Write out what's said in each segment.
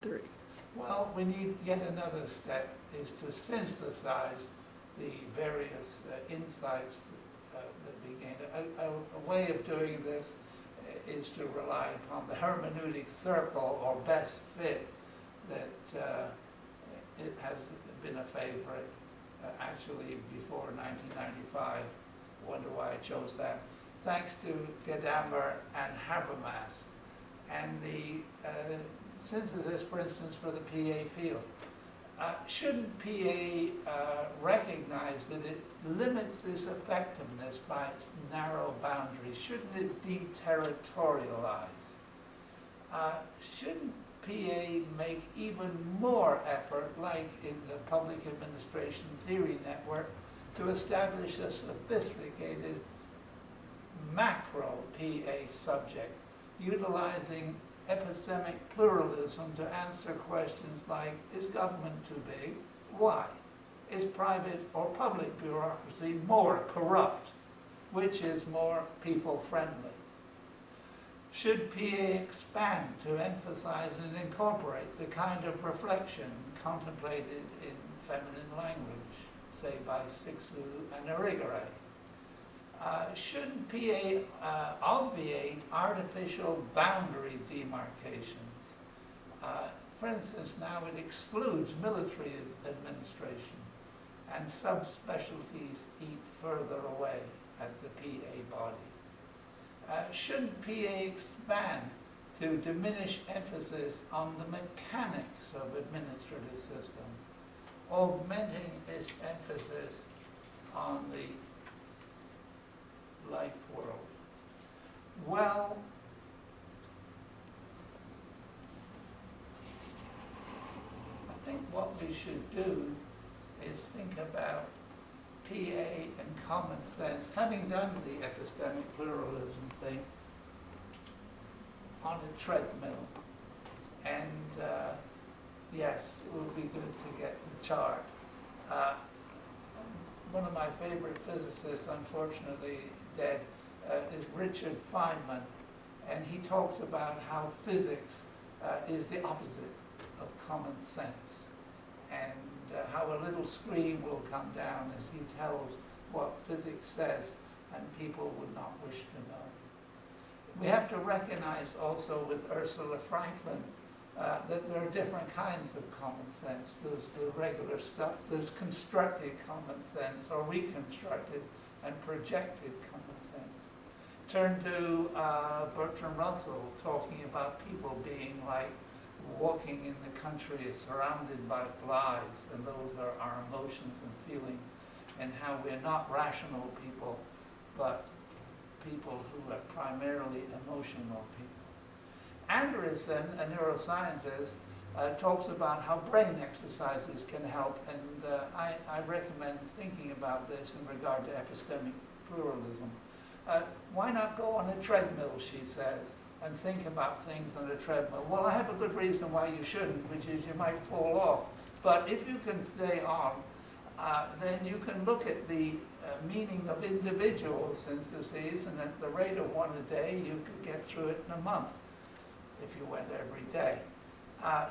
Three. Well, we need yet another step, is to synthesize the various insights that we gain. A way of doing this is to rely upon the hermeneutic circle or best fit that it has been a favorite actually before 1995. Wonder why I chose that. Thanks to Gadamer and Habermas. And the synthesis, for instance, for the PA field. Shouldn't PA recognize that it limits this effectiveness by its narrow boundaries? Shouldn't it deterritorialize? Shouldn't PA make even more effort, like in the Public Administration Theory Network, to establish a sophisticated macro PA subject, utilizing epistemic pluralism to answer questions like, is government too big? Why? Is private or public bureaucracy more corrupt? Which is more people-friendly? Should PA expand to emphasize and incorporate the kind of reflection contemplated in feminine language, say by Cixous and Irigaray? Shouldn't PA obviate artificial boundary demarcations? For instance, now it excludes military administration, and subspecialties eat further away at the PA body. Shouldn't PA expand to diminish emphasis on the mechanics of administrative system, augmenting its emphasis on the life world? Well, I think what we should do is think about PA and common sense, having done the epistemic pluralism thing, on a treadmill. And yes, it would be good to get the chart. One of my favorite physicists, unfortunately dead, is Richard Feynman, and he talks about how physics is the opposite of common sense, and how a little scream will come down as he tells what physics says, and people would not wish to know. We have to recognize also with Ursula Franklin that there are different kinds of common sense. There's the regular stuff, there's constructed common sense, or reconstructed and projected common sense. Turn to Bertrand Russell talking about people being like walking in the country surrounded by flies, and those are our emotions and feelings, and how we're not rational people, but people who are primarily emotional people. Anderson, a neuroscientist, talks about how brain exercises can help, and I recommend thinking about this in regard to epistemic pluralism. Why not go on a treadmill, she says, and think about things on a treadmill? Well, I have a good reason why you shouldn't, which is you might fall off. But if you can stay on, then you can look at the meaning of individual syntheses, and at the rate of one a day, you could get through it in a month if you went every day.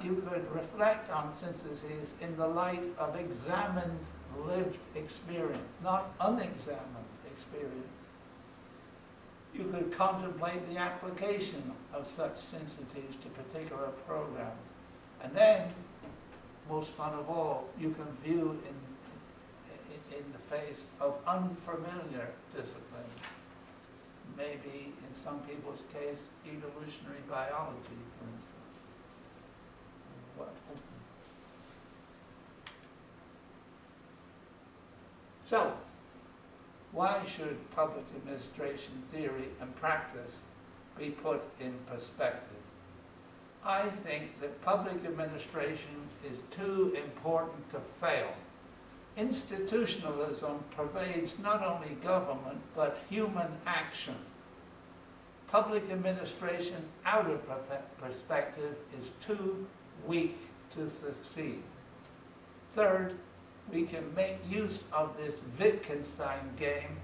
You could reflect on syntheses in the light of examined lived experience, not unexamined experience. You could contemplate the application of such syntheses to particular programs. And then, most fun of all, you can view in the face of unfamiliar disciplines. Maybe, in some people's case, evolutionary biology, for instance. So, why should public administration theory and practice be put in perspective? I think that public administration is too important to fail. Institutionalism pervades not only government, but human action. Public administration out of perspective is too weak to succeed. Third, we can make use of this Wittgenstein game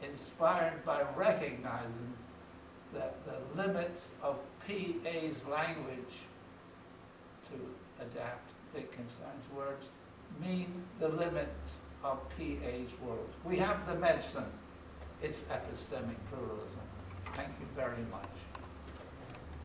inspired by recognizing that the limits of PA's language adapt Wittgenstein's words, mean the limits of PA's world. We have the medicine. It's epistemic pluralism. Thank you very much.